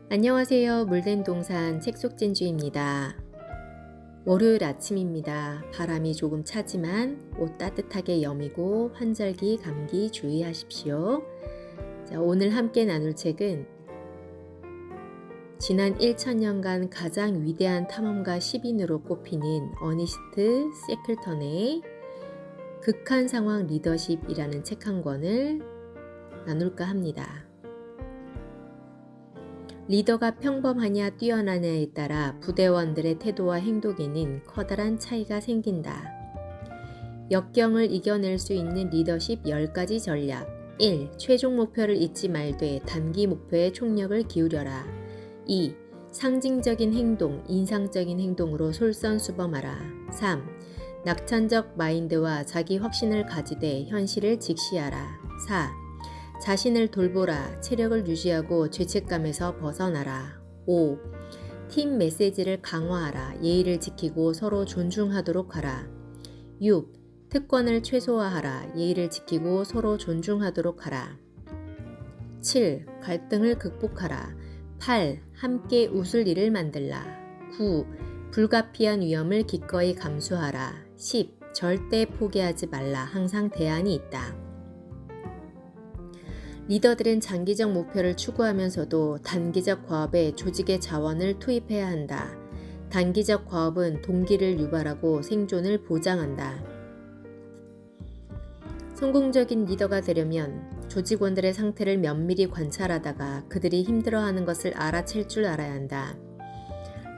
안녕하세요. 물된 동산 책속진주입니다. 월요일 아침입니다. 바람이 조금 차지만 옷 따뜻하게 여미고 환절기 감기 주의하십시오. 자, 오늘 함께 나눌 책은 지난 1000년간 가장 위대한 탐험가 10인으로 꼽히는 어니스트 세클턴의 극한 상황 리더십이라는 책 한 권을 나눌까 합니다. 리더가 평범하냐 뛰어나냐에 따라 부대원들의 태도와 행동에는 커다란 차이가 생긴다. 역경을 이겨낼 수 있는 리더십 10가지 전략. 1. 최종 목표를 잊지 말되 단기 목표에 총력을 기울여라. 2. 상징적인 행동, 인상적인 행동으로 솔선수범하라. 3. 낙천적 마인드와 자기 확신을 가지되 현실을 직시하라. 4. 자신을 돌보라. 체력을 유지하고 죄책감에서 벗어나라. 5. 팀 메시지를 강화하라. 예의를 지키고 서로 존중하도록 하라. 6. 특권을 최소화하라. 예의를 지키고 서로 존중하도록 하라. 7. 갈등을 극복하라. 8. 함께 웃을 일을 만들라. 9. 불가피한 위험을 기꺼이 감수하라. 10. 절대 포기하지 말라. 항상 대안이 있다. 리더들은 장기적 목표를 추구하면서도 단기적 과업에 조직의 자원을 투입해야 한다. 단기적 과업은 동기를 유발하고 생존을 보장한다. 성공적인 리더가 되려면 조직원들의 상태를 면밀히 관찰하다가 그들이 힘들어하는 것을 알아챌 줄 알아야 한다.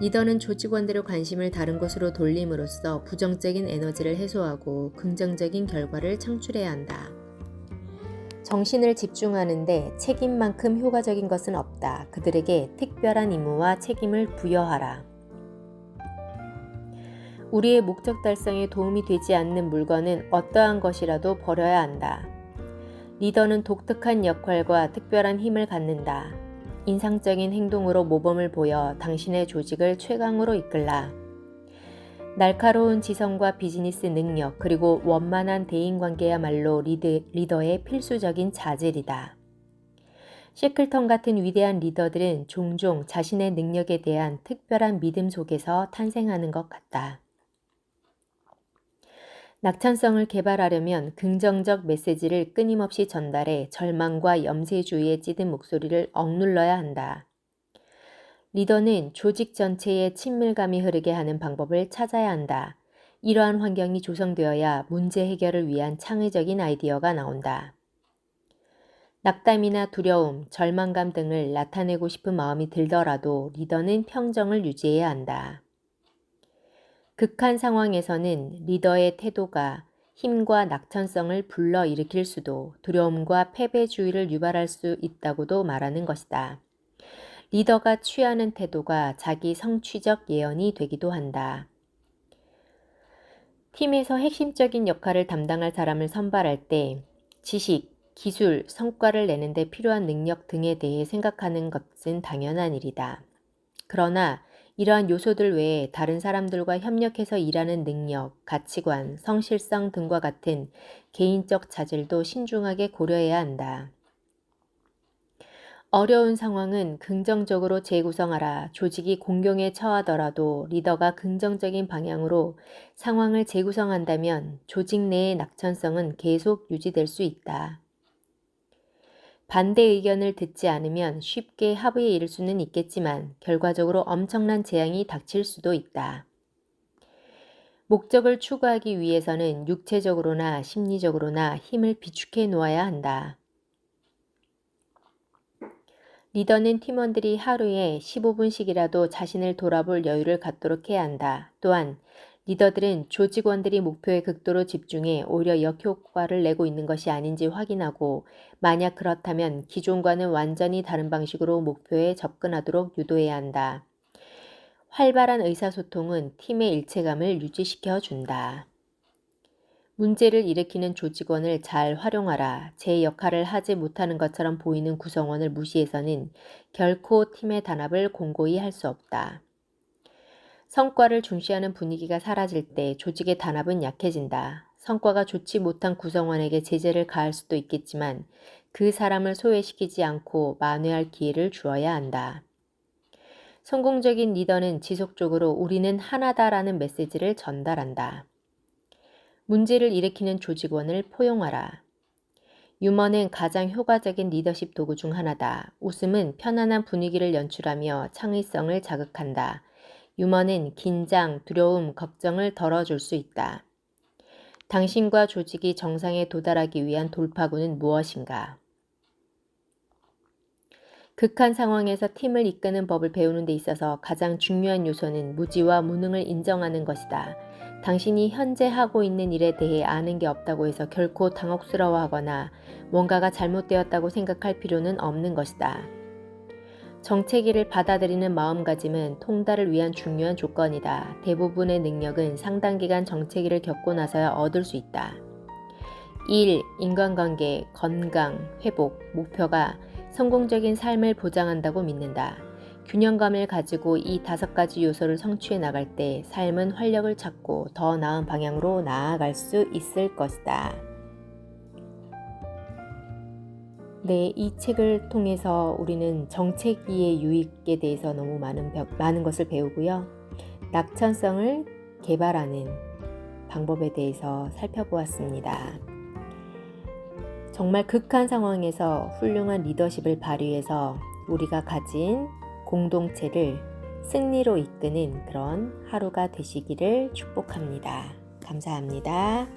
리더는 조직원들의 관심을 다른 곳으로 돌림으로써 부정적인 에너지를 해소하고 긍정적인 결과를 창출해야 한다. 정신을 집중하는데 책임만큼 효과적인 것은 없다. 그들에게 특별한 임무와 책임을 부여하라. 우리의 목적 달성에 도움이 되지 않는 물건은 어떠한 것이라도 버려야 한다. 리더는 독특한 역할과 특별한 힘을 갖는다. 인상적인 행동으로 모범을 보여 당신의 조직을 최강으로 이끌라. 날카로운 지성과 비즈니스 능력 그리고 원만한 대인관계야말로 리더의 필수적인 자질이다. 셰클턴 같은 위대한 리더들은 종종 자신의 능력에 대한 특별한 믿음 속에서 탄생하는 것 같다. 낙천성을 개발하려면 긍정적 메시지를 끊임없이 전달해 절망과 염세주의에 찌든 목소리를 억눌러야 한다. 리더는 조직 전체에 친밀감이 흐르게 하는 방법을 찾아야 한다. 이러한 환경이 조성되어야 문제 해결을 위한 창의적인 아이디어가 나온다. 낙담이나 두려움, 절망감 등을 나타내고 싶은 마음이 들더라도 리더는 평정을 유지해야 한다. 극한 상황에서는 리더의 태도가 힘과 낙천성을 불러일으킬 수도 두려움과 패배주의를 유발할 수 있다고도 말하는 것이다. 리더가 취하는 태도가 자기 성취적 예언이 되기도 한다. 팀에서 핵심적인 역할을 담당할 사람을 선발할 때 지식, 기술, 성과를 내는 데 필요한 능력 등에 대해 생각하는 것은 당연한 일이다. 그러나 이러한 요소들 외에 다른 사람들과 협력해서 일하는 능력, 가치관, 성실성 등과 같은 개인적 자질도 신중하게 고려해야 한다. 어려운 상황은 긍정적으로 재구성하라. 조직이 공경에 처하더라도 리더가 긍정적인 방향으로 상황을 재구성한다면 조직 내의 낙천성은 계속 유지될 수 있다. 반대 의견을 듣지 않으면 쉽게 합의에 이를 수는 있겠지만 결과적으로 엄청난 재앙이 닥칠 수도 있다. 목적을 추구하기 위해서는 육체적으로나 심리적으로나 힘을 비축해 놓아야 한다. 리더는 팀원들이 하루에 15분씩이라도 자신을 돌아볼 여유를 갖도록 해야 한다. 또한 리더들은 조직원들이 목표에 극도로 집중해 오히려 역효과를 내고 있는 것이 아닌지 확인하고 만약 그렇다면 기존과는 완전히 다른 방식으로 목표에 접근하도록 유도해야 한다. 활발한 의사소통은 팀의 일체감을 유지시켜 준다. 문제를 일으키는 조직원을 잘 활용하라. 제 역할을 하지 못하는 것처럼 보이는 구성원을 무시해서는 결코 팀의 단합을 공고히 할 수 없다. 성과를 중시하는 분위기가 사라질 때 조직의 단합은 약해진다. 성과가 좋지 못한 구성원에게 제재를 가할 수도 있겠지만 그 사람을 소외시키지 않고 만회할 기회를 주어야 한다. 성공적인 리더는 지속적으로 우리는 하나다라는 메시지를 전달한다. 문제를 일으키는 조직원을 포용하라. 유머는 가장 효과적인 리더십 도구 중 하나다. 웃음은 편안한 분위기를 연출하며 창의성을 자극한다. 유머는 긴장, 두려움, 걱정을 덜어줄 수 있다. 당신과 조직이 정상에 도달하기 위한 돌파구는 무엇인가? 극한 상황에서 팀을 이끄는 법을 배우는 데 있어서 가장 중요한 요소는 무지와 무능을 인정하는 것이다. 당신이 현재 하고 있는 일에 대해 아는 게 없다고 해서 결코 당혹스러워하거나 뭔가가 잘못되었다고 생각할 필요는 없는 것이다. 정체기를 받아들이는 마음가짐은 통달을 위한 중요한 조건이다. 대부분의 능력은 상당 기간 정체기를 겪고 나서야 얻을 수 있다. 일, 인간관계, 건강, 회복, 목표가 성공적인 삶을 보장한다고 믿는다. 균형감을 가지고 이 5가지 요소를 성취해 나갈 때 삶은 활력을 찾고 더 나은 방향으로 나아갈 수 있을 것이다. 네, 이 책을 통해서 우리는 정체기의 유익에 대해서 너무 많은 것을 배우고요. 낙천성을 개발하는 방법에 대해서 살펴보았습니다. 정말 극한 상황에서 훌륭한 리더십을 발휘해서 우리가 가진 공동체를 승리로 이끄는 그런 하루가 되시기를 축복합니다. 감사합니다.